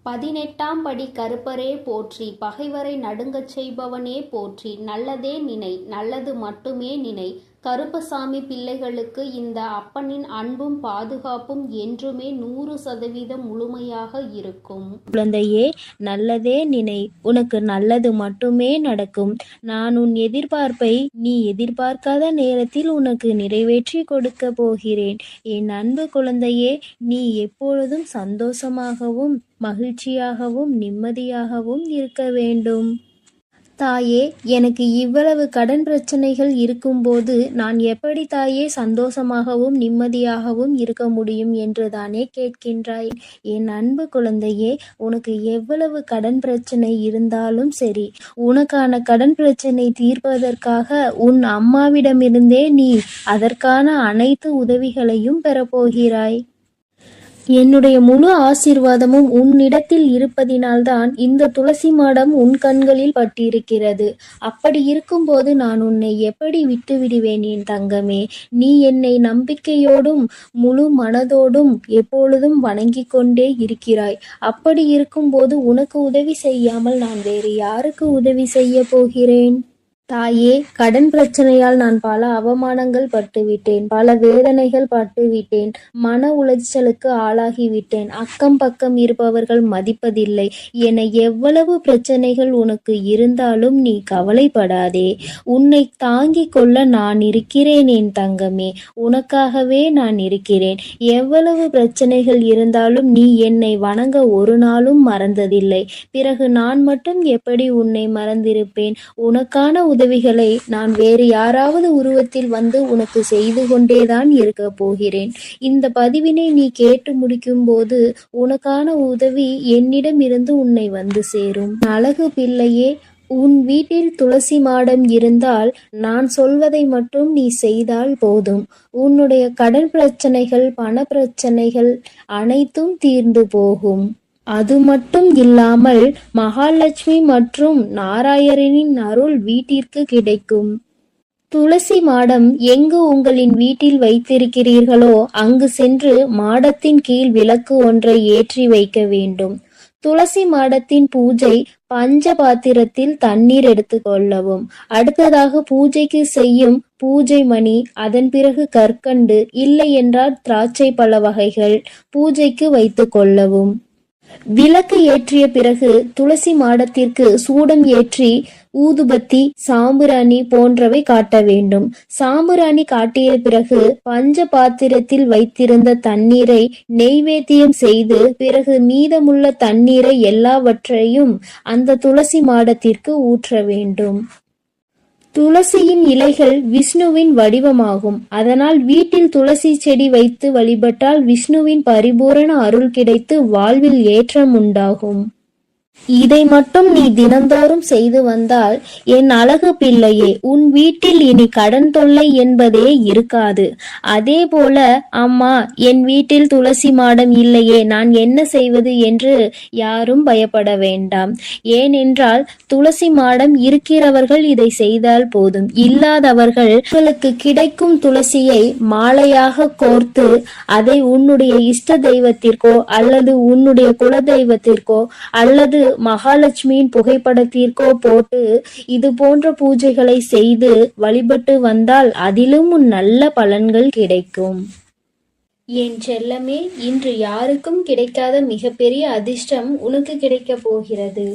18ஆம் படி கருப்பரே போற்றி, பகைவரை நடுங்கச் செய்பவனே போற்றி, நல்லதே நினை, நல்லது மட்டுமே நினை. கருப்பசாமி பிள்ளைகளுக்கு இந்த அப்பனின் அன்பும் பாதுகாப்பும் என்றுமே 100% முழுமையாக இருக்கும். குழந்தையே, நல்லதே நினை, உனக்கு நல்லது மட்டுமே நடக்கும். நான் உன் எதிர்பார்ப்பை நீ எதிர்பார்க்காத நேரத்தில் உனக்கு நிறைவேற்றி கொடுக்க போகிறேன். என் அன்பு குழந்தையே, நீ எப்பொழுதும் சந்தோஷமாகவும் மகிழ்ச்சியாகவும் நிம்மதியாகவும் இருக்க வேண்டும். தாயே, எனக்கு இவ்வளவு கடன் பிரச்சனைகள் இருக்கும்போது நான் எப்படி தாயே சந்தோஷமாகவும் நிம்மதியாகவும் இருக்க முடியும் என்று தானே கேட்கின்றாய்? என் அன்பு குழந்தையே, உனக்கு எவ்வளவு கடன் பிரச்சனை இருந்தாலும் சரி, உனக்கான கடன் பிரச்சனை தீர்ப்பதற்காக உன் அம்மாவிடமிருந்தே நீ அதற்கான அனைத்து உதவிகளையும் பெறப்போகிறாய். என்னுடைய முழு ஆசீர்வாதமும் உன்னிடத்தில் இருப்பதினால்தான் இந்த துளசி மாடம் உன் கண்களில் பட்டிருக்கிறது. அப்படி இருக்கும்போது நான் உன்னை எப்படி விட்டுவிடுவேன் என் தங்கமே? நீ என்னை நம்பிக்கையோடும் முழு மனதோடும் எப்பொழுதும் வணங்கிக் கொண்டே இருக்கிறாய். அப்படி இருக்கும்போது உனக்கு உதவி செய்யாமல் நான் வேறு யாருக்கு உதவி செய்ய போகிறேன்? தாயே, கடன் பிரச்சனையால் நான் பல அவமானங்கள் பட்டுவிட்டேன், பல வேதனைகள் பட்டுவிட்டேன், மன உளைச்சலுக்கு ஆளாகிவிட்டேன். அக்கம் பக்கம் இருப்பவர்கள் மதிப்பதில்லை என எவ்வளவு பிரச்சனைகள் உனக்கு இருந்தாலும் நீ கவலைப்படாதே. உன்னை தாங்கிக் கொள்ள நான் இருக்கிறேன் என் தங்கமே. உனக்காகவே நான் இருக்கிறேன். எவ்வளவு பிரச்சனைகள் இருந்தாலும் நீ என்னை வணங்க ஒரு நாளும் மறந்ததில்லை. பிறகு நான் மட்டும் எப்படி உன்னை மறந்திருப்பேன்? உனக்கான உதவிகளை நான் வேறு யாராவது உருவத்தில் வந்து உனக்கு செய்து கொண்டேதான் இருக்க போகிறேன். இந்த பதிவினை நீ கேட்டு முடிக்கும் போது உனக்கான உதவி என்னிடம் இருந்து உன்னை வந்து சேரும். அழகு பிள்ளையே, உன் வீட்டில் துளசி மாடம் இருந்தால் நான் சொல்வதை மட்டும் நீ செய்தால் போதும். உன்னுடைய கடன் பிரச்சனைகள், பண பிரச்சனைகள் அனைத்தும் தீர்ந்து போகும். அது மட்டும் இல்லாமல் மகாலட்சுமி மற்றும் நாராயணனின் அருள் வீட்டிற்கு கிடைக்கும். துளசி மாடம் எங்கு உங்களின் வீட்டில் வைத்திருக்கிறீர்களோ அங்கு சென்று மாடத்தின் கீழ் விளக்கு ஒன்றை ஏற்றி வைக்க வேண்டும். துளசி மாடத்தின் பூஜை பஞ்ச பாத்திரத்தில் தண்ணீர் எடுத்து கொள்ளவும். அடுத்ததாக பூஜைக்கு செய்யும் பூஜை மணி, அதன் பிறகு கற்கண்டு, இல்லை என்றால் திராட்சை பழ வகைகள் பூஜைக்கு வைத்து கொள்ளவும். விளக்கு ஏற்றிய பிறகு துளசி மாடத்திற்கு சூடம் ஏற்றி ஊதுபத்தி, சாம்பிராணி போன்றவை காட்ட வேண்டும். சாம்பிராணி காட்டிய பிறகு பஞ்ச பாத்திரத்தில் வைத்திருந்த தண்ணீரை நெய்வேத்தியம் செய்து பிறகு மீதமுள்ள தண்ணீரை எல்லாவற்றையும் அந்த துளசி மாடத்திற்கு ஊற்ற வேண்டும். துளசியின் இலைகள் விஷ்ணுவின் வடிவமாகும். அதனால் வீட்டில் துளசி செடி வைத்து வழிபட்டால் விஷ்ணுவின் பரிபூரண அருள் கிடைத்து வாழ்வில் ஏற்றம் உண்டாகும். இதை மட்டும் நீ தினந்தோறும் செய்து வந்தால் என் அழகு பிள்ளையே, உன் வீட்டில் இனி கடன் தொல்லை என்பதே இருக்காது. அதே போல, அம்மா, என் வீட்டில் துளசி மாடம் இல்லையே, நான் என்ன செய்வது என்று யாரும் பயப்பட வேண்டாம். ஏனென்றால் துளசி மாடம் இருக்கிறவர்கள் இதை செய்தால் போதும். இல்லாதவர்கள் உங்களுக்கு கிடைக்கும் துளசியை மாலையாக கோர்த்து அதை உன்னுடைய இஷ்ட தெய்வத்திற்கோ அல்லது உன்னுடைய குல தெய்வத்திற்கோ அல்லது மகாலட்சுமியின் புகைப்படத்திற்கோ போட்டு இது போன்ற பூஜைகளை செய்து வழிபட்டு வந்தால் அதிலும் நல்ல பலன்கள் கிடைக்கும். என் செல்லமே, இன்று யாருக்கும் கிடைக்காத மிகப்பெரிய அதிர்ஷ்டம் உனக்கு கிடைக்கப் போகிறது.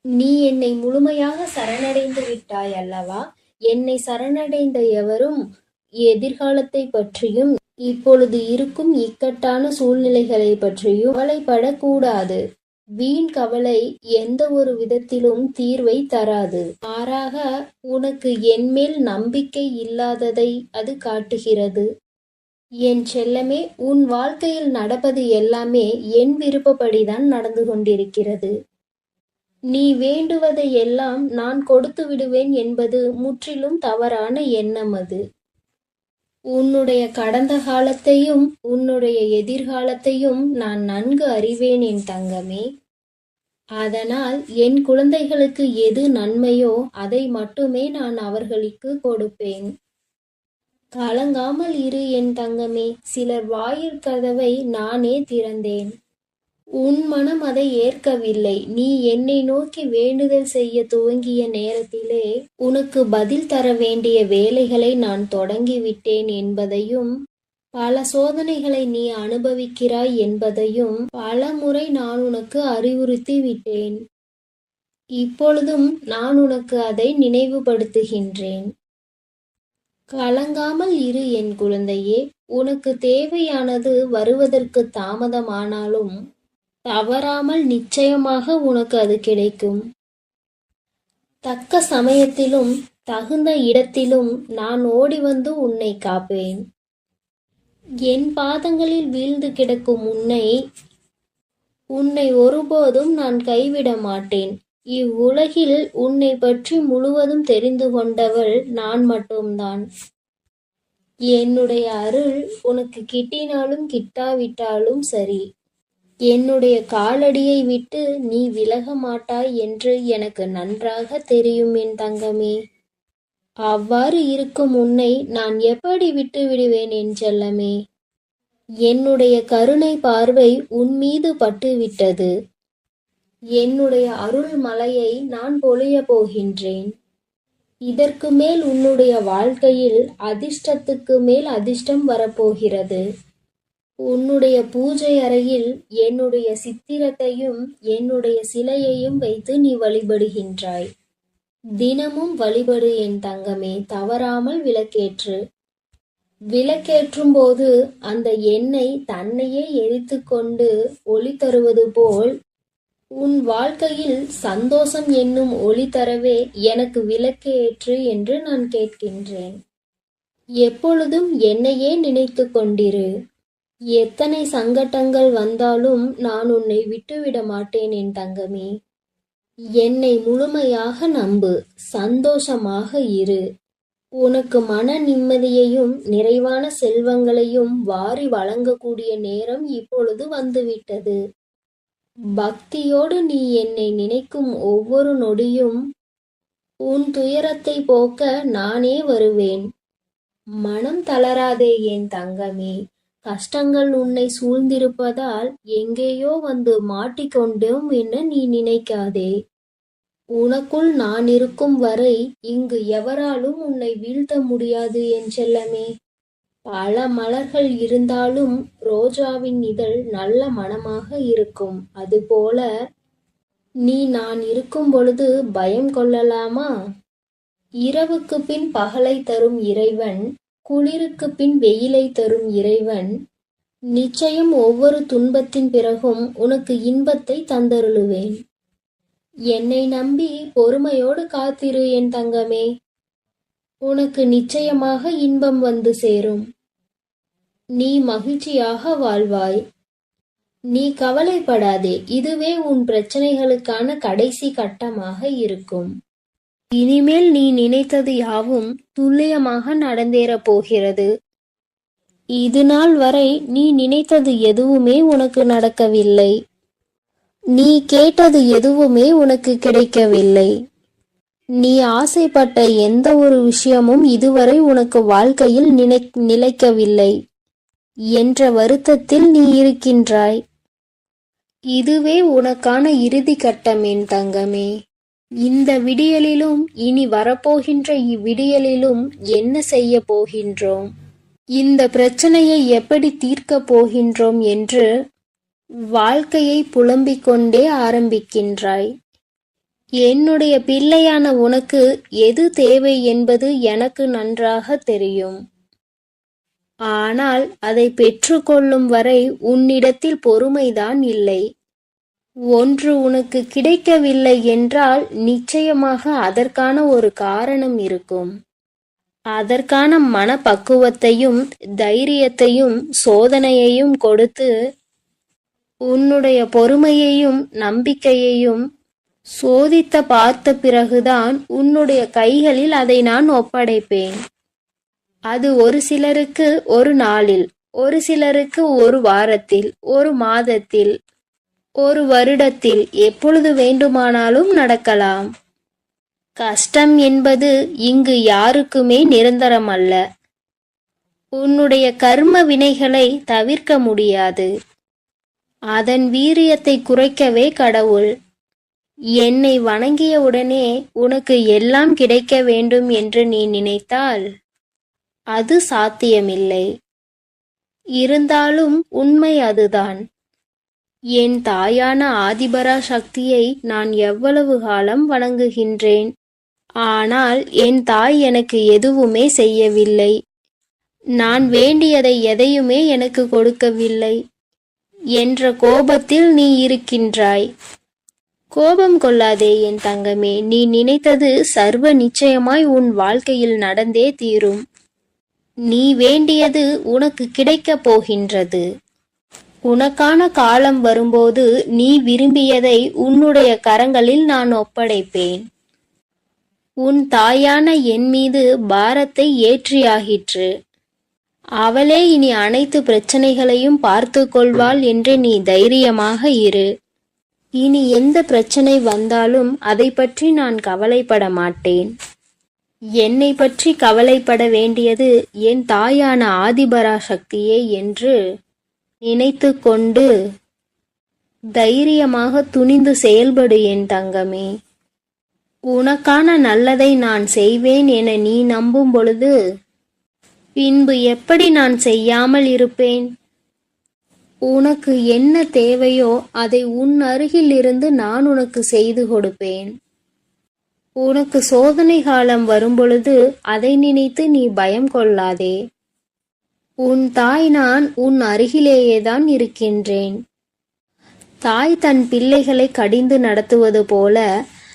நீ என்னை முழுமையாக சரணடைந்து விட்டாய் அல்லவா? என்னை சரணடைந்த எவரும் எதிர்காலத்தை பற்றியும் இப்பொழுது இருக்கும் இக்கட்டான சூழ்நிலைகளை பற்றியும் கவலைப்படக்கூடாது. வீண் கவலை எந்த ஒரு விதத்திலும் தீர்வை தராது. மாறாக உனக்கு என்மேல் நம்பிக்கை இல்லாததை அது காட்டுகிறது. என் செல்லமே, உன் வாழ்க்கையில் நடப்பது எல்லாமே என் விருப்பப்படிதான் நடந்து கொண்டிருக்கிறது. நீ வேண்டுவதை எல்லாம் நான் கொடுத்து விடுவேன் என்பது முற்றிலும் தவறான எண்ணம். அது உன்னுடைய கடந்த காலத்தையும் உன்னுடைய எதிர்காலத்தையும் நான் நன்கு அறிவேன் என் தங்கமே. அதனால் என் குழந்தைகளுக்கு எது நன்மையோ அதை மட்டுமே நான் அவர்களுக்கு கொடுப்பேன். கலங்காமல் இரு என் தங்கமே. சிலர் வாயில் கதவை நானே திறந்தேன். உன் மனம் அதை ஏற்கவில்லை. நீ என்னை நோக்கி வேண்டுதல் செய்ய துவங்கிய நேரத்திலே உனக்கு பதில் தர வேண்டிய வேலைகளை நான் தொடங்கிவிட்டேன் என்பதையும், பல சோதனைகளை நீ அனுபவிக்கிறாய் என்பதையும் பல முறை நான் உனக்கு அறிவுறுத்தி விட்டேன். இப்பொழுதும் நான் உனக்கு அதை நினைவுபடுத்துகின்றேன். கலங்காமல் இரு என் குழந்தையே. உனக்கு தேவையானது வருவதற்கு தாமதமானாலும் தவறாமல் நிச்சயமாக உனக்கு அது கிடைக்கும். தக்க சமயத்திலும் தகுந்த இடத்திலும் நான் ஓடி வந்து உன்னை காப்பேன். என் பாதங்களில் வீழ்ந்து கிடக்கும் உன்னை ஒருபோதும் நான் கைவிட மாட்டேன். இவ்வுலகில் உன்னை பற்றி முழுவதும் தெரிந்து கொண்டவள் நான் மட்டும்தான். என்னுடைய அருள் உனக்கு கிட்டினாலும் கிட்டாவிட்டாலும் சரி, என்னுடைய காலடியை விட்டு நீ விலக மாட்டாய் என்று எனக்கு நன்றாக தெரியும் என் தங்கமே. அவ்வாறு இருக்கும் உன்னை நான் எப்படி விட்டு விடுவேன் என் செல்லமே? என்னுடைய கருணை பார்வை உன் மீது பட்டுவிட்டது. என்னுடைய அருள் மலையை நான் பொழிய போகின்றேன். இதற்கு மேல் உன்னுடைய வாழ்க்கையில் அதிர்ஷ்டத்துக்கு மேல் அதிர்ஷ்டம் வரப்போகிறது. உன்னுடைய பூஜை அறையில் என்னுடைய சித்திரத்தையும் என்னுடைய சிலையையும் வைத்து நீ வழிபடுகின்றாய். தினமும் வழிபடு என் தங்கமே. தவறாமல் விளக்கேற்று. விளக்கேற்றும் போது அந்த எண்ணெய் தன்னையே எரித்து கொண்டு ஒளி தருவது போல் உன் வாழ்க்கையில் சந்தோஷம் என்னும் ஒளி தரவே எனக்கு விளக்கேற்று என்று நான் கேட்கின்றேன். எப்பொழுதும் என்னையே நினைத்து கொண்டிரு. எத்தனை சங்கடங்கள் வந்தாலும் நான் உன்னை விட்டுவிட மாட்டேன் என் தங்கமே. என்னை முழுமையாக நம்பு. சந்தோஷமாக இரு. உனக்கு மன நிம்மதியையும் நிறைவான செல்வங்களையும் வாரி வழங்கக்கூடிய நேரம் இப்பொழுது வந்துவிட்டது. பக்தியோடு நீ என்னை நினைக்கும் ஒவ்வொரு நொடியும் உன் துயரத்தை போக்க நானே வருவேன். மனம் தளராதே என் தங்கமே. கஷ்டங்கள் உன்னை சூழ்ந்திருப்பதால் எங்கேயோ வந்து மாட்டிக்கொண்டோம் என நீ நினைக்காதே. உனக்குள் நான் இருக்கும் வரை இங்கு எவராலும் உன்னை வீழ்த்த முடியாது என் செல்லமே. பல மலர்கள் இருந்தாலும் ரோஜாவின் இதழ் நல்ல மணமாக இருக்கும். அதுபோல நீ நான் இருக்கும் பொழுது பயம் கொள்ளலாமா? இரவுக்கு பின் பகலை தரும் இறைவன், குளிருக்கு பின் வெயிலை தரும் இறைவன் நிச்சயம் ஒவ்வொரு துன்பத்தின் பிறகும் உனக்கு இன்பத்தை தந்தருளுவேன். என்னை நம்பி பொறுமையோடு காத்திரு என் தங்கமே. உனக்கு நிச்சயமாக இன்பம் வந்து சேரும். நீ மகிழ்ச்சியாக வாழ்வாய். நீ கவலைப்படாதே. இதுவே உன் பிரச்சனைகளுக்கான கடைசி கட்டமாக இருக்கும். இனிமேல் நீ நினைத்தது யாவும் துல்லியமாக நடந்தேறப் போகிறது. இது நாள் வரை நீ நினைத்தது எதுவுமே உனக்கு நடக்கவில்லை. நீ கேட்டது எதுவுமே உனக்கு கிடைக்கவில்லை. நீ ஆசைப்பட்ட எந்த ஒரு விஷயமும் இதுவரை உனக்கு வாழ்க்கையில் நிலைக்கவில்லை என்ற வருத்தத்தில் நீ இருக்கின்றாய். இதுவே உனக்கான இறுதி கட்டம் என் தங்கமே. இந்த விடியலிலும் இனி வரப்போகின்ற இவ்விடியலிலும் என்ன செய்ய போகின்றோம், இந்த பிரச்சனையை எப்படி தீர்க்கப் போகின்றோம் என்று வாழ்க்கையை புலம்பிக் கொண்டே ஆரம்பிக்கின்றாய். என்னுடைய பிள்ளையான உனக்கு எது தேவை என்பது எனக்கு நன்றாக தெரியும். ஆனால் அதை பெற்றுக்கொள்ளும் வரை உன்னிடத்தில் பொறுமைதான் இல்லை. ஒன்று உனக்கு கிடைக்கவில்லை என்றால் நிச்சயமாக அதற்கான ஒரு காரணம் இருக்கும். அதற்கான மனப்பக்குவத்தையும் தைரியத்தையும் சோதனையையும் கொடுத்து உன்னுடைய பொறுமையையும் நம்பிக்கையையும் சோதித்த பார்த்த பிறகுதான் உன்னுடைய கைகளில் அதை நான் ஒப்படைப்பேன். அது ஒரு சிலருக்கு ஒரு நாளில், ஒரு சிலருக்கு ஒரு வாரத்தில், ஒரு மாதத்தில், ஒரு வருடத்தில், எப்பொழுது வேண்டுமானாலும் நடக்கலாம். கஷ்டம் என்பது இங்கு யாருக்குமே நிரந்தரமல்ல. உன்னுடைய கர்ம வினைகளை தவிர்க்க முடியாது. அதன் வீரியத்தை குறைக்கவே கடவுள். என்னை வணங்கியவுடனே உனக்கு எல்லாம் கிடைக்க வேண்டும் என்று நீ நினைத்தால் அது சாத்தியமில்லை. இருந்தாலும் உண்மை அதுதான். என் தாயான ஆதிபரா சக்தியை நான் எவ்வளவு காலம் வணங்குகின்றேன். ஆனால் என் தாய் எனக்கு எதுவுமே செய்யவில்லை. நான் வேண்டியதை எதையுமே எனக்கு கொடுக்கவில்லை என்ற கோபத்தில் நீ இருக்கின்றாய். கோபம் கொள்ளாதே என் தங்கமே. நீ நினைத்தது சர்வ நிச்சயமாய் உன் வாழ்க்கையில் நடந்தே தீரும். நீ வேண்டியது உனக்கு கிடைக்கப் போகின்றது. உனக்கான காலம் வரும்போது நீ விரும்பியதை உன்னுடைய கரங்களில் நான் ஒப்படைப்பேன். உன் தாயான என் மீது பாரத்தை ஏற்றியாகிற்று. அவளே இனி அனைத்து பிரச்சனைகளையும் பார்த்து கொள்வாள் என்று நீ தைரியமாக இரு. இனி எந்த பிரச்சனை வந்தாலும் அதை பற்றி நான் கவலைப்பட மாட்டேன். என்னை பற்றி கவலைப்பட வேண்டியது என் தாயான ஆதிபரா சக்தியே என்று நினைத்து கொண்டு தைரியமாக துணிந்து செயல்படு என் தங்கமே. உனக்கான நல்லதை நான் செய்வேன் என நீ நம்பும் பொழுது பின்பு எப்படி நான் செய்யாமல் இருப்பேன்? உனக்கு என்ன தேவையோ அதை உன் அருகில் இருந்து நான் உனக்கு செய்து கொடுப்பேன். உனக்கு சோதனை காலம் வரும்பொழுது அதை நினைத்து நீ பயம் கொள்ளாதே. உன் தாய் நான் உன் அருகிலேயேதான் இருக்கின்றேன். தாய் தன் பிள்ளைகளை கடிந்து நடத்துவது போல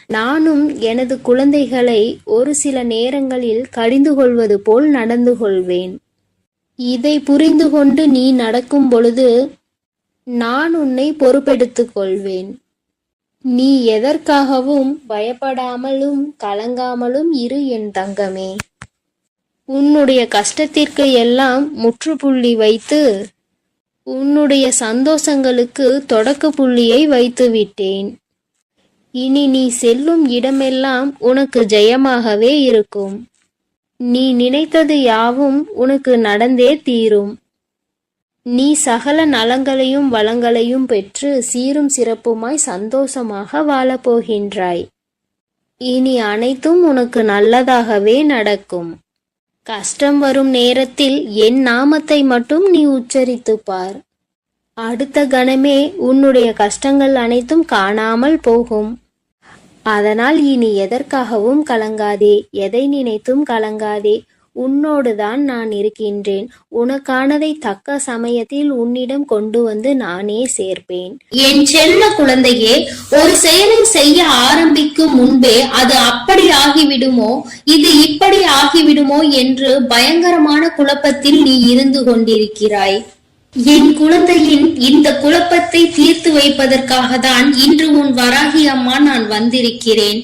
நானும் எனது குழந்தைகளை ஒரு சில நேரங்களில் கடிந்து கொள்வது போல் நடந்து கொள்வேன். இதை புரிந்து கொண்டு நீ நடக்கும் பொழுது நான் உன்னை பொறுப்பெடுத்துக் கொள்வேன். நீ எதற்காகவும் பயப்படாமலும் கலங்காமலும் இரு என் தங்கமே. உன்னுடைய கஷ்டத்திற்கு எல்லாம் முற்றுப்புள்ளி வைத்து உன்னுடைய சந்தோஷங்களுக்கு தொடக்க புள்ளியை வைத்து விட்டேன். இனி நீ செல்லும் இடமெல்லாம் உனக்கு ஜெயமாகவே இருக்கும். நீ நினைத்தது யாவும் உனக்கு நடந்தே தீரும். நீ சகல நலங்களையும் வளங்களையும் பெற்று சீரும் சிறப்புமாய் சந்தோஷமாக வாழப்போகின்றாய். இனி அனைத்தும் உனக்கு நல்லதாகவே நடக்கும். கஷ்டம் வரும் நேரத்தில் என் நாமத்தை மட்டும் நீ உச்சரித்துப் பார். அடுத்த கணமே உன்னுடைய கஷ்டங்கள் அனைத்தும் காணாமல் போகும். அதனால் இனி எதற்காகவும் கலங்காதே, எதை நினைத்தும் கலங்காதே. உன்னோடுதான் நான் இருக்கின்றேன். உனக்கானதை தக்க சமயத்தில் உன்னிடம் கொண்டு வந்து நானே சேர்ப்பேன். என் செல்ல குழந்தையே, ஒரு செயலை செய்ய ஆரம்பிக்கும் முன்பே அது அப்படி ஆகிவிடுமோ, இது இப்படி ஆகிவிடுமோ என்று பயங்கரமான குழப்பத்தில் நீ இருந்து கொண்டிருக்கிறாய். என் குழந்தையின் இந்த குழப்பத்தை தீர்த்து வைப்பதற்காக தான் இன்று உன் வராகி அம்மா நான் வந்திருக்கிறேன்.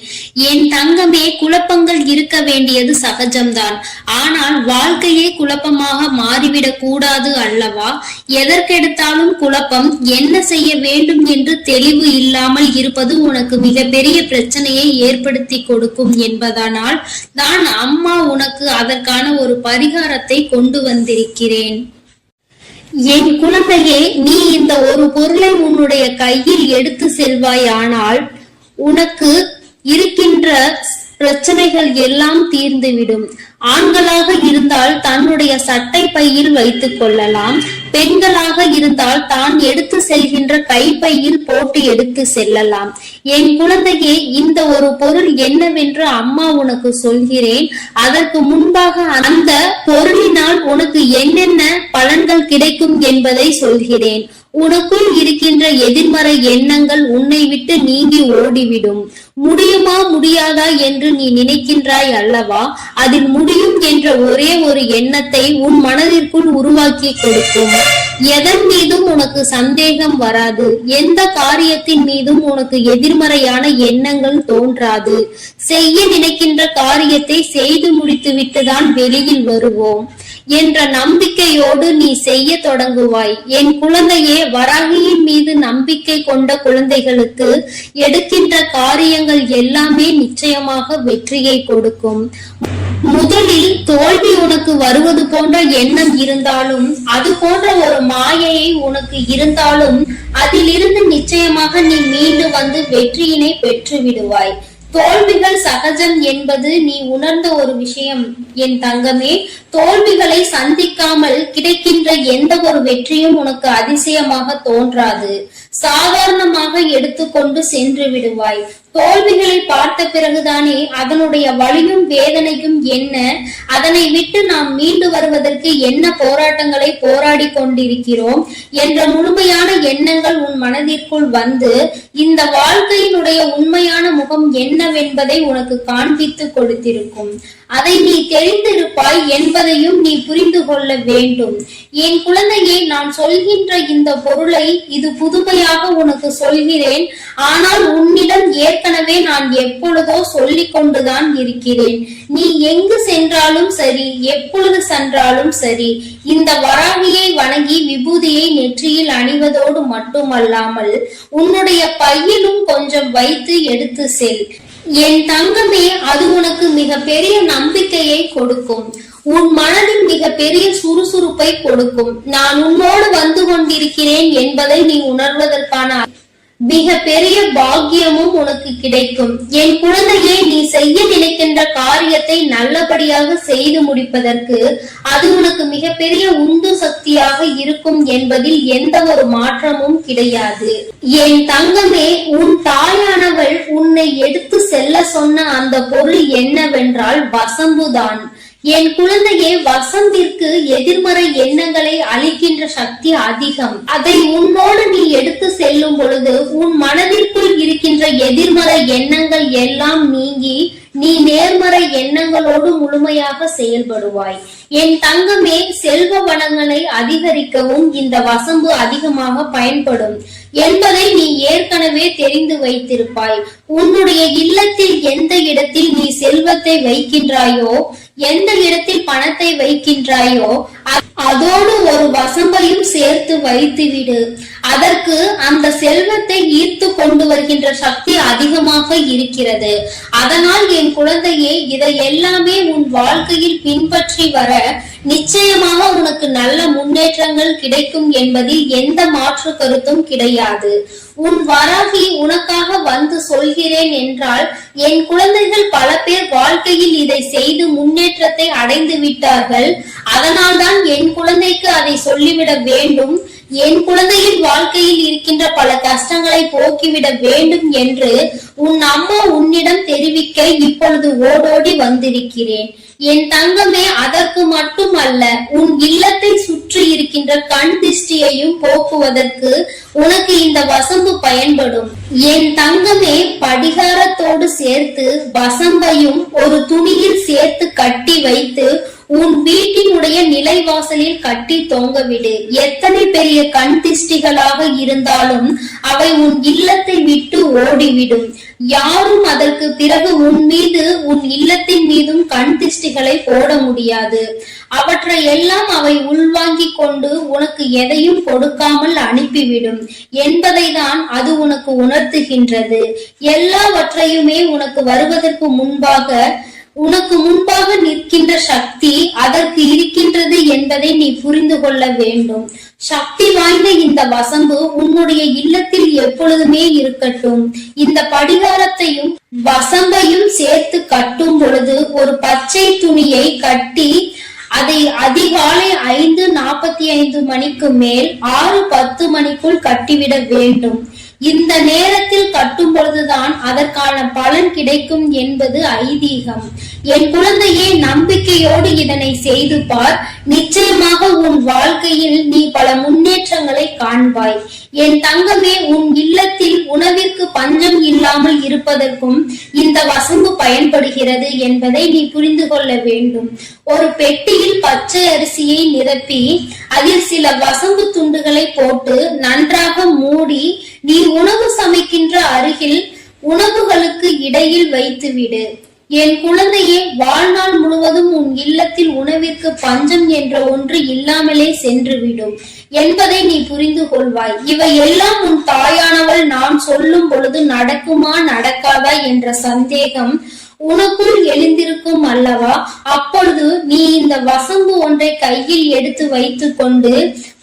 என் தங்கமே, குழப்பங்கள் இருக்க வேண்டியது சகஜம்தான். ஆனால் வாழ்க்கையே குழப்பமாக மாறிவிடக் கூடாது அல்லவா? எதற்கெடுத்தாலும் குழப்பம். என்ன செய்ய வேண்டும் என்று தெளிவு இல்லாமல் இருப்பது உனக்கு மிகப்பெரிய பிரச்சனையை ஏற்படுத்தி கொடுக்கும் என்பதனால் தான் அம்மா உனக்கு அதற்கான ஒரு பரிகாரத்தை கொண்டு வந்திருக்கிறேன். என் குழந்தையே, நீ இந்த ஒரு பொருளை உன்னுடைய கையில் எடுத்து செல்வாயானால் உனக்கு இருக்கின்ற பிரச்சனைகள் எல்லாம் தீர்ந்துவிடும். ஆண்களாக இருந்தால் தன்னுடைய சட்டை பையில் வைத்துக் கொள்ளலாம். பெண்களாக இருந்தால் தான் எடுத்து செல்கின்ற கைப்பையில் போட்டு எடுத்து செல்லலாம். என் குழந்தையே, இந்த ஒரு பொருள் என்னவென்று அம்மா உனக்கு சொல்கிறேன். அதற்கு முன்பாக அந்த பொருளினால் உனக்கு என்னென்ன பலன்கள் கிடைக்கும் என்பதை சொல்கிறேன். உனக்குள் இருக்கின்ற எதிர்மறை எண்ணங்கள் உன்னை விட்டு நீங்கி ஓடிவிடும். முடியுமா முடியாதா என்று நீ நினைக்கின்றாய் அல்லவா? அதில் முடியும் என்ற ஒரே ஒரு எண்ணத்தை உன் மனதிற்குள் உருவாக்கி கொடுக்கும். எதன் மீதும் உனக்கு சந்தேகம் வராது. எந்த காரியத்தின் மீதும் உனக்கு எதிர்மறையான எண்ணங்கள் தோன்றாது. செய்ய நினைக்கின்ற காரியத்தை செய்து முடித்து விட்டுதான் வெளியில் வருவோம். என்ற நம்பிக்கையோடு நீ செய்ய தொடங்குவாய். என் குழந்தையே, வராகியின் மீது நம்பிக்கை கொண்ட குழந்தைகளுக்கு எடுக்கின்ற காரியங்கள் எல்லாமே நிச்சயமாக வெற்றியை கொடுக்கும். முதலில் தோல்வி உனக்கு வருவது போன்ற எண்ணம் இருந்தாலும், அது போன்ற ஒரு மாயையை உனக்கு இருந்தாலும், அதிலிருந்து நிச்சயமாக நீ மீண்டு வந்து வெற்றியினை பெற்று விடுவாய். தோல்விகள் சகஜம் என்பது நீ உணர்ந்த ஒரு விஷயம் என் தங்கமே. தோல்விகளை சந்திக்காமல் கிடைக்கின்ற எந்த ஒரு வெற்றியும் உனக்கு அதிசயமாக தோன்றாது. சாதாரணமாக எடுத்துக்கொண்டு சென்று விடுவாய். தோல்விகளை பார்த்த பிறகுதானே அதனுடைய வலியும் வேதனையும் என்ன, அதனை விட்டு நாம் மீண்டு வருவதற்கு என்ன போராட்டங்களை போராடி கொண்டிருக்கிறோம் என்ற முழுமையான எண்ணங்கள் உன் மனதிற்குள் வந்து இந்த வாழ்க்கையினுடைய உண்மையான முகம் என்னவென்பதை உனக்கு காண்பித்து கொடுத்திருக்கும். அதை நீ தெரிந்திருப்பாய் என்பதையும் நீ புரிந்து கொள்ள வேண்டும். என் குழந்தையை, நான் சொல்கின்ற இந்த பொருளை இது புதுமையாக உனக்கு சொல்கிறேன். ஆனால் உன்னிடம் ஏற்கனவே நான் எப்பொழுதோ சொல்லிக் கொண்டுதான் இருக்கிறேன். நீ எங்கு சென்றாலும் சரி, எப்பொழுது சென்றாலும் சரி, இந்த வராகியை வணங்கி விபூதியை நெற்றியில் அணிவதோடு மட்டுமல்லாமல் உன்னுடைய பையிலும் கொஞ்சம் வைத்து எடுத்து செல். என் தங்கமே, அது உனக்கு மிக பெரிய நம்பிக்கையை கொடுக்கும். உன் மனதில் மிக பெரிய சுறுசுறுப்பை கொடுக்கும். நான் உன்னோடு வந்து கொண்டிருக்கிறேன் என்பதை நீ உணர்வதற்கான மிக பெரிய பாக்கியமும் உனக்கு கிடைக்கும். என் குழந்தையை, நீ செய்ய நினைக்கின்ற காரியத்தை நல்லபடியாக செய்து முடிப்பதற்கு அது உனக்கு மிகப்பெரிய உந்து சக்தியாக இருக்கும் என்பதில் எந்த ஒரு மாற்றமும் கிடையாது. என் தங்கமே, உன் தாயானவள் உன்னை எடுத்து செல்ல சொன்ன அந்த பொருள் என்னவென்றால் வசம்புதான். என் குழந்தையே, வசந்திற்கு எதிர்மறை எண்ணங்களை அளிக்கின்ற சக்தி அதிகம். அதை உன்னோடு நீ எடுத்து செல்லும் பொழுது உன் மனதிற்குள் இருக்கின்ற எதிர்மறை எண்ணங்கள் எல்லாம் நீங்கி நீ நேர்மறை எண்ணங்களோடு முழுமையாக செயல்படுவாய். என் தங்கமே, செல்வ வளங்களை அதிகரிக்கவும் இந்த வசம்பு அதிகமாக பயன்படும் என்பதை நீ ஏற்கனவே தெரிந்து வைத்திருப்பாய். உன்னுடைய இல்லத்தில் எந்த இடத்தில் நீ செல்வத்தை வைக்கின்றாயோ, எந்த இடத்தில் பணத்தை வைக்கின்றாயோ, அதோடு ஒரு வசம்பையும் சேர்த்து வைத்து விடு. அதற்கு அந்த செல்வத்தை ஈர்த்து கொண்டு வருகின்ற சக்தி அதிகமாக இருக்கிறது. அதனால் என் குழந்தையே, இதை எல்லாமே உன் வாழ்க்கையில் பின்பற்றி வர நிச்சயமாக உனக்கு நல்ல முன்னேற்றங்கள் கிடைக்கும் என்பதில் எந்த மாற்று கருத்தும் கிடையாது. உன் வராகி உனக்காக வந்து சொல்கிறேன் என்றால், என் குழந்தைகள் பல பேர் வாழ்க்கையில் இதை செய்து முன்னேற்றத்தை அடைந்து விட்டார்கள். அதனால்தான் என் குழந்தைக்கு அதை சொல்லிவிட வேண்டும். என் குழந்தையின் வாழ்க்கையில் இருக்கின்ற பல கஷ்டங்களை போக்கிவிட வேண்டும் என்று உன் அம்மா உன்னிடம் தெரிவிக்க இப்பொழுது ஓடோடி வந்திருக்கிறேன். என் தங்கமே, அதற்கு மட்டுமல்ல, உன் இல்லத்தை சுற்றி இருக்கின்ற கண் திஷ்டியையும் போக்குவதற்கு உனக்கு இந்த வசம்பு பயன்படும். என் தங்கமே, படிகாரத்தோடு சேர்த்து வசம்பையும் ஒரு துணியில் சேர்த்து கட்டி வைத்து உன் வீட்டினுடைய நிலைவாசலில் கட்டி தொங்கவிடு. எத்தனை பெரிய கண் திஷ்டிகளாக இருந்தாலும் அவை உன் இல்லத்தை விட்டு ஓடிவிடும். யாரும் அதற்கு பிறகு உன் மீது, உன் இல்லத்தின் மீதும் கண் திஷ்டிகளை போட முடியாது. அவற்றை எல்லாம் அவை உள்வாங்கிக் கொண்டு உனக்கு எதையும் கொடுக்காமல் அனுப்பிவிடும் என்பதை தான் அது உனக்கு உணர்த்துகின்றது. எல்லாவற்றையுமே உனக்கு வருவதற்கு உனக்கு முன்பாக நிற்கின்ற சக்தி அதற்கு இருக்கின்றது என்பதை நீ புரிந்து கொள்ள வேண்டும். சக்தி வாய்ந்த இந்த வசம்பு உன்னுடைய இல்லத்தில் எப்பொழுதுமே இருக்கட்டும். இந்த படிகாரத்தையும் வசம்பையும் சேர்த்து கட்டும் பொழுது ஒரு பச்சை துணியை கட்டி அதை அதிகாலை 5:45 மணிக்கு மேல் 6:10 மணிக்குள் கட்டிவிட வேண்டும். இந்த நேரத்தில் கட்டும் பொழுதுதான் அதற்கான பலன் கிடைக்கும் என்பது ஐதீகம். என் குழந்தையே, நம்பிக்கையோடு இதனை செய்து பார். நிச்சயமாக உன் வாழ்க்கையில் நீ பல முன்னேற்றங்களை காண்பாய். என் தங்கமே, உன் இல்லத்தில் உணவிற்கு பஞ்சம் இல்லாமல் இருப்பதற்கும் இந்த வசம்பு பயன்படுகிறது என்பதை நீ புரிந்து கொள்ள வேண்டும். ஒரு பெட்டியில் பச்சை அரிசியை நிரப்பி அதில் சில வசம்பு துண்டுகளை போட்டு நன்றாக மூடி நீ உணவு சமைக்கின்ற அருகில் உணவுகளுக்கு இடையில் வைத்துவிடு. என் குழந்தையே, வாழ்நாள் முழுவதும் உன் இல்லத்தில் உணவிற்கு பஞ்சம் என்ற ஒன்று இல்லாமலே சென்றுவிடும் என்பதை நீ புரிந்து கொள்வாய். இவை எல்லாம் உன் தாயானவள் நான் சொல்லும் பொழுது நடக்குமா நடக்காதா என்ற சந்தேகம் உனக்குள் எழுந்திருக்கும் அல்லவா? அப்பொழுது நீ இந்த வசம்பு ஒன்றை கையில் எடுத்து வைத்துக் கொண்டு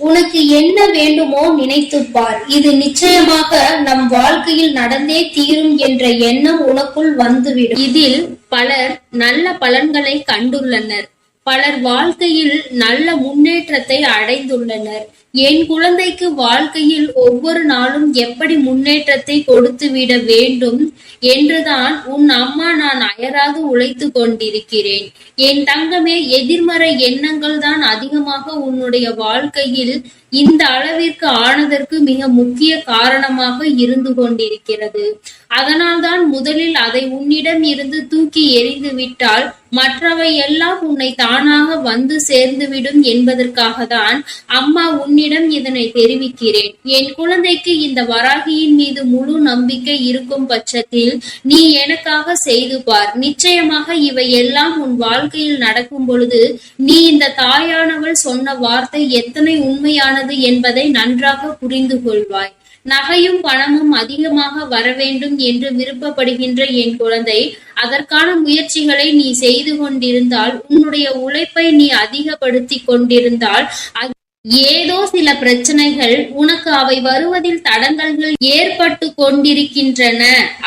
உனக்கு என்ன வேண்டுமோ நினைத்துப்பார். இது நிச்சயமாக நம் வாழ்க்கையில் நடந்தே தீரும் என்ற எண்ணம் உனக்குள் வந்துவிடும். இதில் பலர் நல்ல பலன்களை கண்டுள்ளனர். பலர் வாழ்க்கையில் நல்ல முன்னேற்றத்தை அடைந்துள்ளனர். என் குழந்தைக்கு வாழ்க்கையில் ஒவ்வொரு நாளும் எப்படி முன்னேற்றத்தை கொடுத்துவிட வேண்டும் என்றுதான் உன் அம்மா நான் அயராது உழைத்து கொண்டிருக்கிறேன். என் தங்கமே, எதிர்மறை எண்ணங்கள் தான் அதிகமாக உன்னுடைய வாழ்க்கையில் இந்த அளவிற்கு ஆனதற்கு மிக முக்கிய காரணமாக இருந்து கொண்டிருக்கிறது. அதனால்தான் முதலில் அதை உன்னிடம் இருந்து தூக்கி எறிந்து விட்டால் மற்றவை எல்லாம் உன்னை தானாக வந்து சேர்ந்துவிடும் என்பதற்காக தான் அம்மா உன்னிடம் இதனை தெரிவிக்கிறேன். என் குழந்தைக்கு இந்த வராகியின் மீது முழு நம்பிக்கை இருக்கும் பட்சத்தில் நீ எனக்காக செய்து பார். நிச்சயமாக இவை எல்லாம் உன் வாழ்க்கையில் நடக்கும் பொழுது நீ இந்த தாயானவள் சொன்ன வார்த்தை எத்தனை உண்மையானது என்பதை நன்றாக புரிந்து கொள்வாய். நகையும் பணமும் அதிகமாக வர வேண்டும் என்று விருப்பப்படுகின்ற என் குழந்தை, அதற்கான முயற்சிகளை நீ செய்து கொண்டிருந்தால், உன்னுடைய உழைப்பை நீ அதிகப்படுத்தி கொண்டிருந்தால், ஏதோ சில பிரச்சனைகள் உனக்கு அவை வருவதில் தடங்கல்கள் ஏற்பட்டு கொண்டிருக்கின்றன.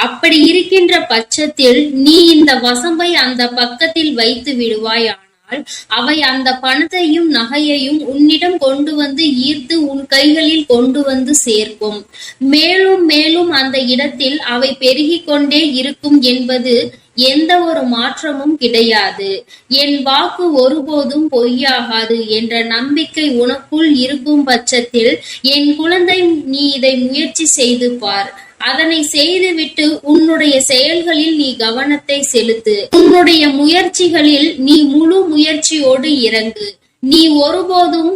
அப்படி இருக்கின்ற பட்சத்தில் நீ இந்த வசம்பை அந்த பக்கத்தில் வைத்து விடுவாய். அவை அந்த பணத்தையும் நகையையும் உன்னிடம் கொண்டு வந்து ஈர்த்து உன் கைகளில் கொண்டு வந்து சேர்க்கும். மேலும் மேலும் அந்த இடத்தில் அவை பெருகிக் கொண்டே இருக்கும் என்பது எந்த ஒரு மாற்றமும் கிடையாது. என் வாக்கு ஒருபோதும் பொய்யாகாது என்ற நம்பிக்கை உனக்குள் இருக்கும் பட்சத்தில் என் குழந்தை, நீ இதை முயற்சி செய்து பார். அதனை செய்துவிட்டு உன்னுடைய செயல்களில் நீ கவனத்தை செலுத்து. உன்னுடைய முயற்சிகளில் நீ முழு முயற்சியோடு இறங்கு. நீ ஒருபோதும்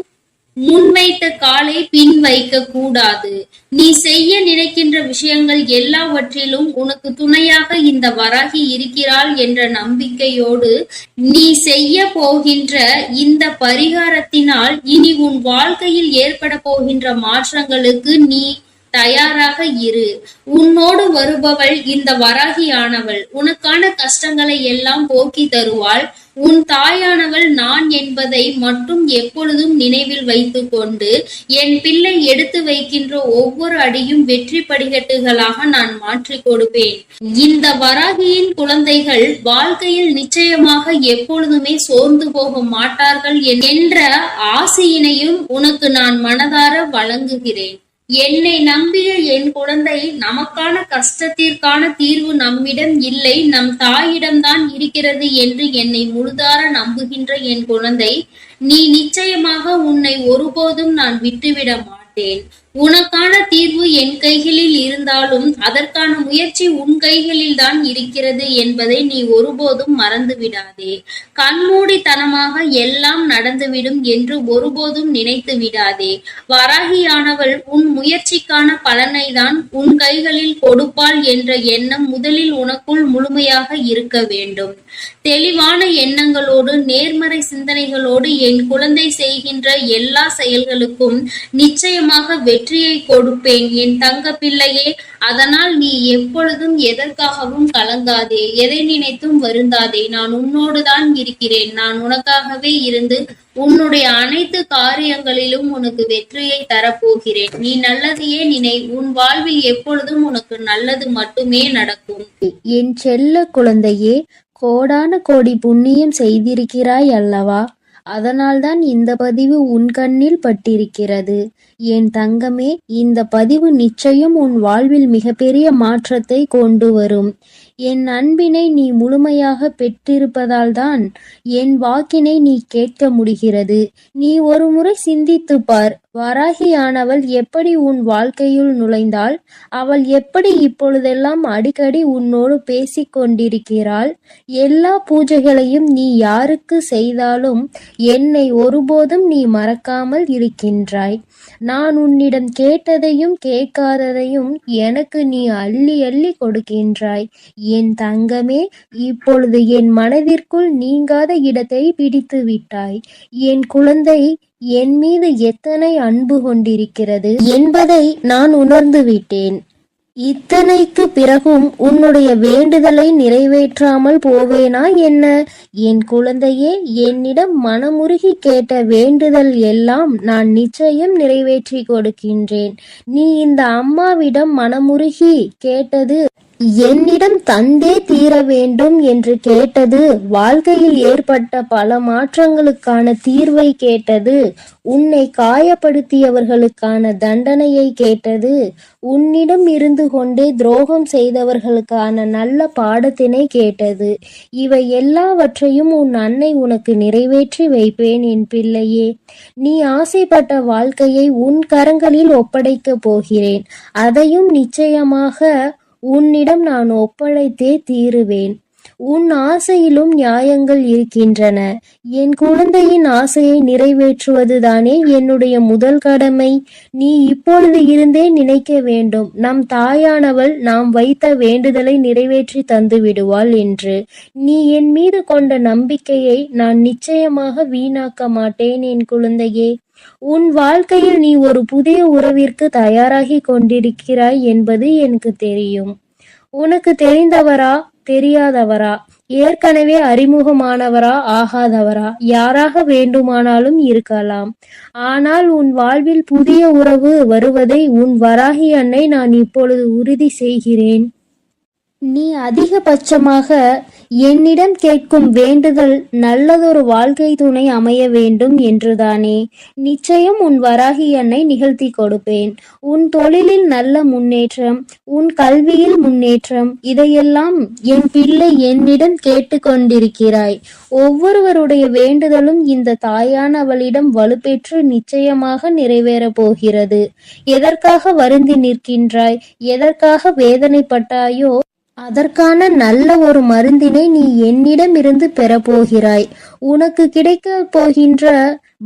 முன்வைத்த காலை பின் வைக்க கூடாது. நீ செய்ய நினைக்கின்ற விஷயங்கள் எல்லாவற்றிலும் உனக்கு துணையாக இந்த வராகி இருக்கிறாள் என்ற நம்பிக்கையோடு நீ செய்ய போகின்ற இந்த பரிகாரத்தினால் இனி உன் வாழ்க்கையில் ஏற்பட போகின்ற மாற்றங்களுக்கு நீ தயாராக இரு. உன்னோடு வருபவள் இந்த வராகியானவள் உனக்கான கஷ்டங்களை எல்லாம் போக்கி தருவாள். உன் தாயானவள் நான் என்பதை மட்டும் எப்பொழுதும் நினைவில் வைத்துக் கொண்டு என் பிள்ளை எடுத்து வைக்கின்ற ஒவ்வொரு அடியும் வெற்றி படிக்கட்டுகளாக நான் மாற்றி கொடுப்பேன். இந்த வராகியின் குழந்தைகள் வாழ்க்கையில் நிச்சயமாக எப்பொழுதுமே சோர்ந்து போக மாட்டார்கள் என்ற ஆசையினையும் உனக்கு நான் மனதார வழங்குகிறேன். என்னை நம்பிய என் குழந்தை, நமக்கான கஷ்டத்திற்கான தீர்வு நம்மிடம் இல்லை, நம் தாயிடம்தான் இருக்கிறது என்று என்னை முழுதார நம்புகின்ற என் குழந்தை, நீ நிச்சயமாக உன்னை ஒருபோதும் நான் விட்டுவிட மாட்டேன். உனக்கான தீர்வு என் கைகளில் இருந்தாலும் அதற்கான முயற்சி உன் கைகளில் தான் இருக்கிறது என்பதை நீ ஒருபோதும் மறந்து விடாதே. கண்மூடித்தனமாக எல்லாம் நடந்துவிடும் என்று ஒருபோதும் நினைத்து விடாதே. வராகியானவள் உன் முயற்சிக்கான பலனை தான் உன் கைகளில் கொடுப்பாள் என்ற எண்ணம் முதலில் உனக்குள் முழுமையாக இருக்க வேண்டும். தெளிவான எண்ணங்களோடு நேர்மறை சிந்தனைகளோடு என் குழந்தை செய்கின்ற எல்லா செயல்களுக்கும் நிச்சயமாக வெற்றியை கொடுப்பேன் என் தங்க பிள்ளையே. அதனால் நீ எப்பொழுதும் எதற்காகவும் கலங்காதே, எதை நினைத்தும் வருந்தாதே. நான் உன்னோடுதான் இருக்கிறேன். நான் உனக்காகவே இருந்து உன்னுடைய அனைத்து காரியங்களிலும் உனக்கு வெற்றியை தரப்போகிறேன். நீ நல்லதையே நினை. உன் வாழ்வில் எப்பொழுதும் உனக்கு நல்லது மட்டுமே நடக்கும். என் செல்ல குழந்தையே, கோடான கோடி புண்ணியம் செய்திருக்கிறாய் அல்லவா? அதனால்தான் இந்த பதிவு உன் கண்ணில் பட்டிருக்கிறது. என் தங்கமே, இந்த பதிவு நிச்சயம் உன் வாழ்வில் மிகப்பெரிய மாற்றத்தை கொண்டு வரும். என் அன்பினை நீ முழுமையாக பெற்றிருப்பதால்தான் என் வாக்கினை நீ கேட்க முடிகிறது. நீ ஒரு முறை சிந்தித்து பார். வராகியானவள் எப்படி உன் வாழ்க்கையுள் நுழைந்தாள்? அவள் எப்படி இப்பொழுதெல்லாம் அடிக்கடி உன்னோடு பேசிக் கொண்டிருக்கிறாள்? எல்லா பூஜைகளையும் நீ யாருக்கு செய்தாலும் என்னை ஒருபோதும் நீ மறக்காமல் இருக்கின்றாய். நான் உன்னிடம் கேட்டதையும் கேட்காததையும் எனக்கு நீ அள்ளி அள்ளி கொடுக்கின்றாய். என் தங்கமே, இப்பொழுது என் மனதிற்குள் நீங்காத இடத்தை பிடித்து விட்டாய். என் குழந்தை என் மீது எத்தனை அன்பு கொண்டிருக்கிறது என்பதை நான் உணர்ந்து விட்டேன். இத்தனைக்கு பிறகும் உன்னுடைய வேண்டுதலை நிறைவேற்றாமல் போவேனா என்ன? என் குழந்தையே, என்னிடம் மனமுருகி கேட்ட வேண்டுதல் எல்லாம் நான் நிச்சயம் நிறைவேற்றி கொடுக்கின்றேன். நீ இந்த அம்மாவிடம் மனமுருகி கேட்டது, என்னிடம் தந்தே தீர வேண்டும் என்று கேட்டது, வாழ்க்கையில் ஏற்பட்ட பல மாற்றங்களுக்கான தீர்வை கேட்டது, உன்னை காயப்படுத்தியவர்களுக்கான தண்டனையை கேட்டது, உன்னிடம் இருந்து கொண்டே துரோகம் செய்தவர்களுக்கான நல்ல பாடத்தினை கேட்டது. இவை எல்லாவற்றையும் உன் அன்னை உனக்கு நிறைவேற்றி வைப்பேன் என் பிள்ளையே. நீ ஆசைப்பட்ட வாழ்க்கையை உன் கரங்களில் ஒப்படைக்கப் போகிறேன். அதையும் நிச்சயமாக உன்னிடம் நான் ஒப்படைத்தே தீருவேன். உன் ஆசையிலும் நியாயங்கள் இருக்கின்றன. என் குழந்தையின் ஆசையை நிறைவேற்றுவதுதானே என்னுடைய முதல் கடமை. நீ இப்பொழுது இருந்தே நினைக்க வேண்டும், நம் தாயானவள் நாம் வைத்த வேண்டுதலை நிறைவேற்றி தந்து விடுவாள் என்று. நீ என் மீது கொண்ட நம்பிக்கையை நான் நிச்சயமாக வீணாக்க மாட்டேன் என் குழந்தையே. உன் வாழ்க்கையில் நீ ஒரு புதிய உறவிற்கு தயாராகி கொண்டிருக்கிறாய் என்பது எனக்கு தெரியும். உனக்கு தெரிந்தவரா தெரியாதவரா, ஏற்கனவே அறிமுகமானவரா ஆகாதவரா, யாராக வேண்டுமானாலும் இருக்கலாம். ஆனால் உன் வாழ்வில் புதிய உறவு வருவதை உன் வராகி அன்னை நான் இப்பொழுது உறுதி செய்கிறேன். நீ அதிகபட்சமாக என்னிடம் கேட்கும் வேண்டுதல் நல்லதொரு வாழ்க்கை துணை அமைய வேண்டும் என்றுதானே? நிச்சயம் உன் வராகி அன்னை நிகழ்த்தி கொடுப்பேன். உன் தொழிலில் நல்ல முன்னேற்றம், உன் கல்வியில் முன்னேற்றம், இதையெல்லாம் என் பிள்ளை என்னிடம் கேட்டு கொண்டிருக்கிறாய். ஒவ்வொருவருடைய வேண்டுதலும் இந்த தாயானவளிடம் வலுப்பெற்று நிச்சயமாக நிறைவேறப் போகிறது. எதற்காக வருந்தி நிற்கின்றாய்? எதற்காக வேதனைப்பட்டாயோ அதற்கான நல்ல ஒரு மருந்தினை நீ என்னிடம் இருந்து பெறப்போகிறாய். உனக்கு கிடைக்க போகின்ற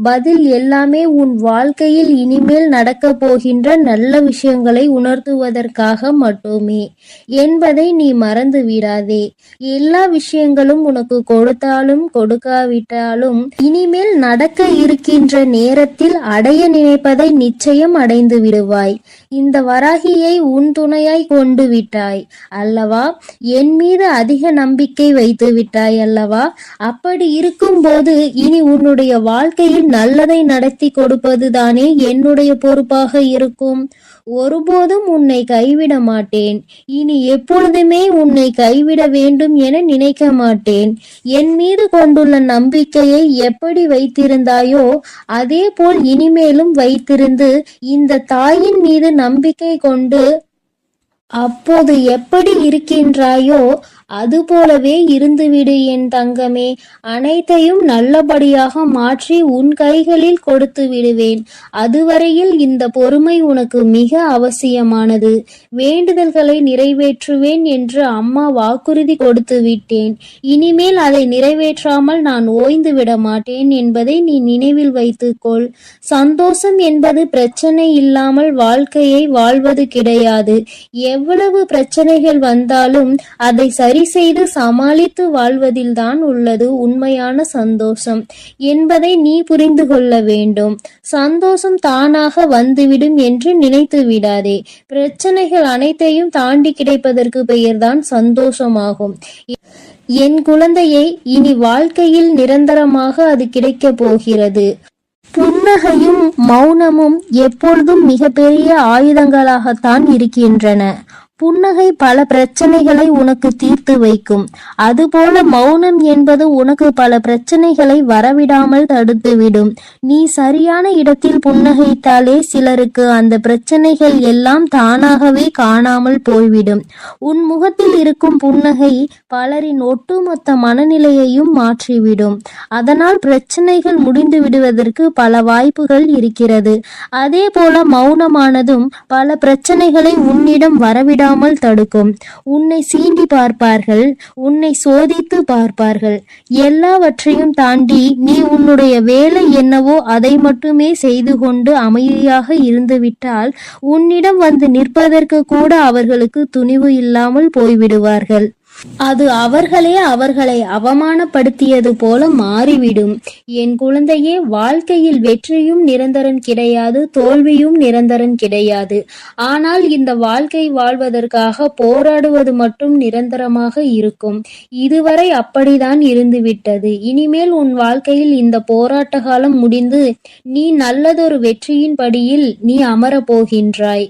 பதில் எல்லாமே உன் வாழ்க்கையில் இனிமேல் நடக்க போகின்ற நல்ல விஷயங்களை உணர்த்துவதற்காக மட்டுமே என்பதை நீ மறந்து விடாதே. எல்லா விஷயங்களும் உனக்கு கொடுத்தாலும் கொடுக்காவிட்டாலும் இனிமேல் நடக்க இருக்கின்ற நேரத்தில் அடைய நினைப்பதை நிச்சயம் அடைந்து விடுவாய். இந்த வராகியை உன் துணையாய் கொண்டு விட்டாய் அல்லவா? என் மீது அதிக நம்பிக்கை வைத்து விட்டாய் அல்லவா? அப்படி இருக்கும் போது இனி உன்னுடைய வாழ்க்கையில் நல்லதை நடத்தி கொடுப்பதுதானே என்னுடைய பொறுப்பாக இருக்கும். ஒருபோதும் உன்னை கைவிட மாட்டேன். இனி எப்பொழுதுமே உன்னை கைவிட வேண்டும் என நினைக்க மாட்டேன். என் மீது கொண்டுள்ள நம்பிக்கையை எப்படி வைத்திருந்தாயோ அதே போல் இனிமேலும் வைத்திருந்து இந்த தாயின் மீது நம்பிக்கை கொண்டு அப்போது எப்படி இருக்கின்றாயோ அதுபோலவே இருந்துவிடு என் தங்கமே. அனைத்தையும் நல்லபடியாக மாற்றி உன் கைகளில் கொடுத்து விடுவேன். அதுவரையில் இந்த பொறுமை உனக்கு மிக அவசியமானது. வேண்டுதல்களை நிறைவேற்றுவேன் என்று அம்மா வாக்குறுதி கொடுத்து விட்டேன். இனிமேல் அதை நிறைவேற்றாமல் நான் ஓய்ந்து விட மாட்டேன் என்பதை நீ நினைவில் வைத்துக்கொள். சந்தோஷம் என்பது பிரச்சனை இல்லாமல் வாழ்க்கையை வாழ்வது கிடையாது. எவ்வளவு பிரச்சனைகள் வந்தாலும் அதை சரி செய்து சமாளித்து வாழ்வதில்தான் உள்ளது உண்மையான சந்தோஷம் என்பதை நீ புரிந்து கொள்ள வேண்டும். சந்தோஷம் தானாக வந்துவிடும் என்று நினைத்து விடாதே. பிரச்சனைகள் அனைத்தையும் தாண்டி கிடைப்பதற்கு பெயர்தான் சந்தோஷமாகும். என் குழந்தையை, இனி வாழ்க்கையில் நிரந்தரமாக அது கிடைக்கப் போகிறது. புன்னகையும் மௌனமும் எப்பொழுதும் மிகப்பெரிய ஆயுதங்களாகத்தான் இருக்கின்றன. புன்னகை பல பிரச்சனைகளை உனக்கு தீர்த்து வைக்கும். அதுபோல மௌனம் என்பது உனக்கு பல பிரச்சனைகளை வரவிடாமல் தடுத்துவிடும். நீ சரியான இடத்தில் புன்னகைத்தாலே சிலருக்கு அந்த பிரச்சனைகள் எல்லாம் தானாகவே காணாமல் போய்விடும். உன் முகத்தில் இருக்கும் புன்னகை பலரின் ஒட்டுமொத்த மனநிலையையும் மாற்றிவிடும். அதனால் பிரச்சனைகள் முடிந்து விடுவதற்கு பல வாய்ப்புகள் இருக்கிறது. அதே போல மௌனமானதும் பல பிரச்சனைகளை உன்னிடம் வரவிடாமல் தடுக்கும். உன்னை சீண்டி பார்ப்பார்கள், உன்னை சோதித்து பார்ப்பார்கள். எல்லாவற்றையும் தாண்டி நீ உன்னுடைய வேலை என்னவோ அதை மட்டுமே செய்து கொண்டு அமைதியாக இருந்துவிட்டால் உன்னிடம் வந்து நிற்பதற்கு கூட அவர்களுக்கு துணிவு இல்லாமல் போய்விடுவார்கள். அது அவர்களை அவமானப்படுத்தியது போல மாறிவிடும். என் குழந்தையே, வாழ்க்கையில் வெற்றியும் நிரந்தரம் கிடையாது, தோல்வியும் நிரந்தரம் கிடையாது. ஆனால் இந்த வாழ்க்கை வாழ்வதற்காக போராடுவது மட்டும் நிரந்தரமாக இருக்கும். இதுவரை அப்படிதான் இருந்துவிட்டது. இனிமேல் உன் வாழ்க்கையில் இந்த போராட்ட காலம் முடிந்து நீ நல்லதொரு வெற்றியின் படியில் நீ அமரப் போகின்றாய்.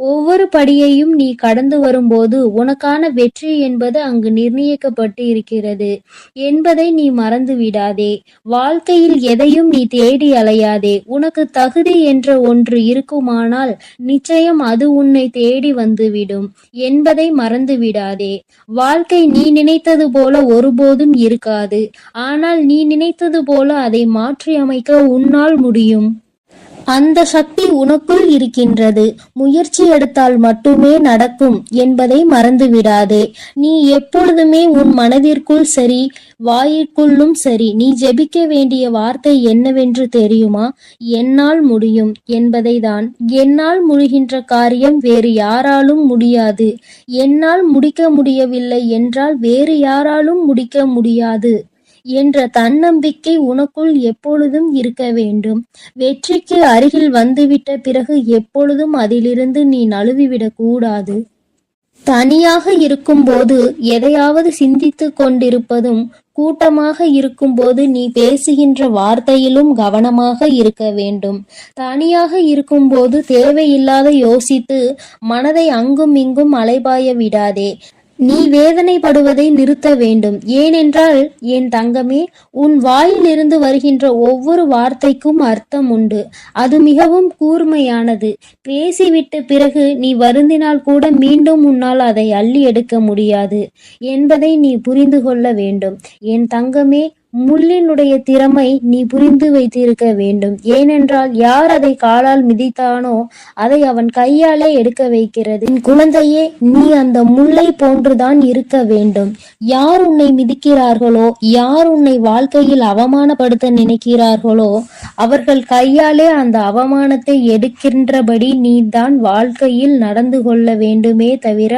ஒவ்வொரு படியையும் நீ கடந்து வரும்போது உனக்கான வெற்றி என்பது அங்கு நிர்ணயிக்கப்பட்டு இருக்கிறது என்பதை நீ மறந்து விடாதே. வாழ்க்கையில் எதையும் நீ தேடி அலையாதே. உனக்கு தகுதி என்ற ஒன்று இருக்குமானால் நிச்சயம் அது உன்னை தேடி வந்துவிடும் என்பதை மறந்து விடாதே. வாழ்க்கை நீ நினைத்தது போல ஒருபோதும் இருக்காது. ஆனால் நீ நினைத்தது போல அதை மாற்றி அமைக்க உன்னால் முடியும். அந்த சக்தி உனக்குள் இருக்கின்றது. முயற்சி எடுத்தால் மட்டுமே நடக்கும் என்பதை மறந்து விடாதே. நீ எப்பொழுதுமே உன் மனதிற்குள் சரி, வாயிற்குள்ளும் சரி, நீ ஜெபிக்க வேண்டிய வார்த்தை என்னவென்று தெரியுமா? என்னால் முடியும் என்பதை தான். என்னால் முடிகின்ற காரியம் வேறு யாராலும் முடியாது. என்னால் முடிக்க முடியவில்லை என்றால் வேறு யாராலும் முடிக்க முடியாது என்ற தன்னம்பிக்கை உனக்குள் எப்பொழுதும் இருக்க வேண்டும். வெற்றிக்கு அருகில் வந்துவிட்ட பிறகு எப்பொழுதும் அதிலிருந்து நீ நழுவிவிடக் கூடாது. தனியாக இருக்கும்போது எதையாவது சிந்தித்து கொண்டிருப்பதும், கூட்டமாக இருக்கும்போது நீ பேசுகின்ற வார்த்தையிலும் கவனமாக இருக்க வேண்டும். தனியாக இருக்கும்போது தேவையில்லாத யோசித்து மனதை அங்கும் இங்கும் அலைபாய விடாதே. நீ வேதனைப்படுவதை நிறுத்த வேண்டும். ஏனென்றால் என் தங்கமே, உன் வாயிலிருந்து வருகின்ற ஒவ்வொரு வார்த்தைக்கும் அர்த்தம் உண்டு. அது மிகவும் கூர்மையானது. பேசிவிட்ட பிறகு நீ வருந்தினால் கூட மீண்டும் உன்னால் அதை அள்ளி எடுக்க முடியாது என்பதை நீ புரிந்து கொள்ள வேண்டும். என் தங்கமே, முள்ளினுடைய திறமை நீ புரிந்து வைத்திருக்க வேண்டும். ஏனென்றால் யார் அதை காலால் மிதித்தானோ அதை அவன் கையாலே எடுக்க வைக்கிறது. என் குழந்தையே, நீ அந்த முல்லை போன்றுதான் இருக்க வேண்டும். யார் உன்னை மிதிக்கிறார்களோ, யார் உன்னை வாழ்க்கையில் அவமானப்படுத்த நினைக்கிறார்களோ அவர்கள் கையாலே அந்த அவமானத்தை எடுக்கின்றபடி நீ தான் வாழ்க்கையில் நடந்து கொள்ள வேண்டுமே தவிர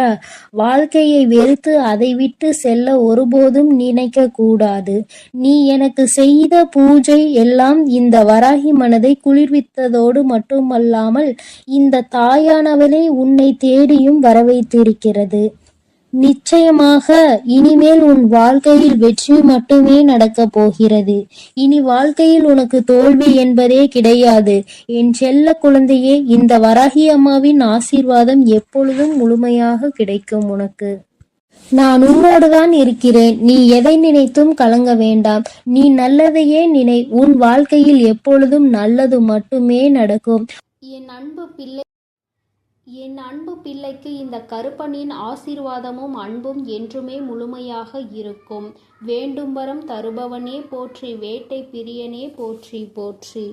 வாழ்க்கையை வெறுத்து அதை விட்டு செல்ல ஒருபோதும் நினைக்க கூடாது. நீ எனக்கு செய்த பூஜை எல்லாம் இந்த வராகி மனதை குளிர்வித்ததோடு மட்டுமல்லாமல் இந்த தாயானவளை உன்னை தேடியும் வரவைத்திருக்கிறது. நிச்சயமாக இனிமேல் உன் வாழ்க்கையில் வெற்றி மட்டுமே நடக்கப் போகிறது. இனி வாழ்க்கையில் உனக்கு தோல்வி என்பதே கிடையாது. என் செல்ல குழந்தையே, இந்த வராகி அம்மாவின் ஆசீர்வாதம் எப்பொழுதும் முழுமையாக கிடைக்கும் உனக்கு. நான் உன்னோடுதான் இருக்கிறேன். நீ எதை நினைத்தும் கலங்க வேண்டாம். நீ நல்லதையே நினை. உன் வாழ்க்கையில் எப்பொழுதும் நல்லது மட்டுமே நடக்கும். என் அன்பு பிள்ளைக்கு இந்த கருப்பனின் ஆசீர்வாதமும் அன்பும் என்றுமே முழுமையாக இருக்கும். வேண்டும் வரம் தருபவனே போற்றி, வேட்டை பிரியனே போற்றி போற்றி.